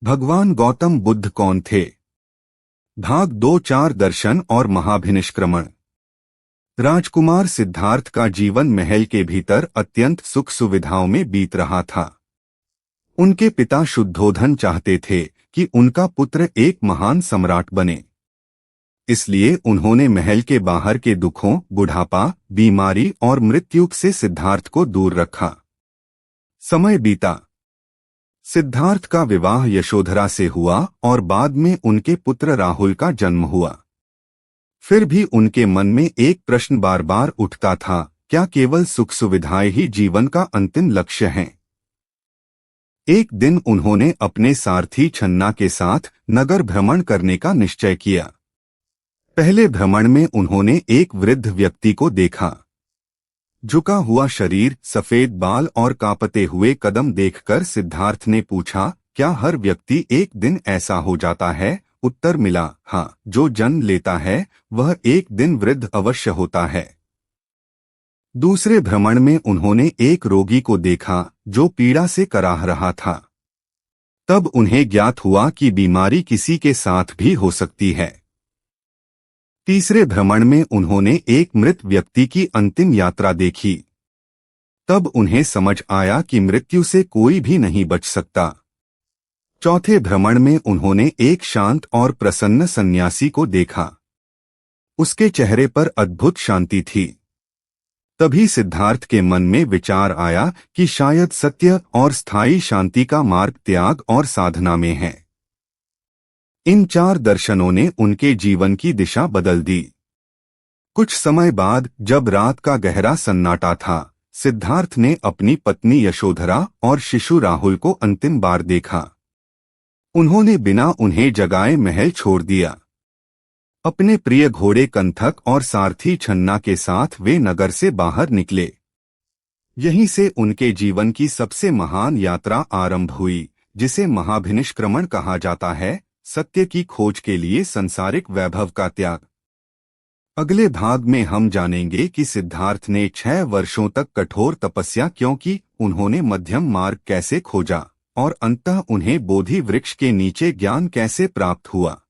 भगवान गौतम बुद्ध कौन थे? भाग 2 4 दर्शन और महाभिनिष्क्रमण। राजकुमार सिद्धार्थ का जीवन महल के भीतर अत्यंत सुख सुविधाओं में बीत रहा था। उनके पिता शुद्धोधन चाहते थे कि उनका पुत्र एक महान सम्राट बने। इसलिए उन्होंने महल के बाहर के दुखों, बुढ़ापा, बीमारी और मृत्यु से सिद्धार्थ को दूर रखा। समय बीता। सिद्धार्थ का विवाह यशोधरा से हुआ और बाद में उनके पुत्र राहुल का जन्म हुआ। फिर भी उनके मन में एक प्रश्न बार बार उठता था, क्या केवल सुख सुविधाएं ही जीवन का अंतिम लक्ष्य हैं? एक दिन उन्होंने अपने सारथी छन्ना के साथ नगर भ्रमण करने का निश्चय किया। पहले भ्रमण में उन्होंने एक वृद्ध व्यक्ति को देखा। झुका हुआ शरीर, सफेद बाल और कांपते हुए कदम देखकर सिद्धार्थ ने पूछा, क्या हर व्यक्ति एक दिन ऐसा हो जाता है? उत्तर मिला, हाँ, जो जन्म लेता है वह एक दिन वृद्ध अवश्य होता है। दूसरे भ्रमण में उन्होंने एक रोगी को देखा जो पीड़ा से कराह रहा था। तब उन्हें ज्ञात हुआ कि बीमारी किसी के साथ भी हो सकती है। तीसरे भ्रमण में उन्होंने एक मृत व्यक्ति की अंतिम यात्रा देखी। तब उन्हें समझ आया कि मृत्यु से कोई भी नहीं बच सकता। चौथे भ्रमण में उन्होंने एक शांत और प्रसन्न सन्यासी को देखा। उसके चेहरे पर अद्भुत शांति थी। तभी सिद्धार्थ के मन में विचार आया कि शायद सत्य और स्थायी शांति का मार्ग त्याग और साधना में है। इन 4 दर्शनों ने उनके जीवन की दिशा बदल दी। कुछ समय बाद, जब रात का गहरा सन्नाटा था, सिद्धार्थ ने अपनी पत्नी यशोधरा और शिशु राहुल को अंतिम बार देखा। उन्होंने बिना उन्हें जगाए महल छोड़ दिया। अपने प्रिय घोड़े कंथक और सारथी छन्ना के साथ वे नगर से बाहर निकले। यहीं से उनके जीवन की सबसे महान यात्रा आरंभ हुई, जिसे महाभिनिष्क्रमण कहा जाता है, सत्य की खोज के लिए संसारिक वैभव का त्याग। अगले भाग में हम जानेंगे कि सिद्धार्थ ने 6 वर्षों तक कठोर तपस्या क्यों की, उन्होंने मध्यम मार्ग कैसे खोजा और अंततः उन्हें बोधि वृक्ष के नीचे ज्ञान कैसे प्राप्त हुआ।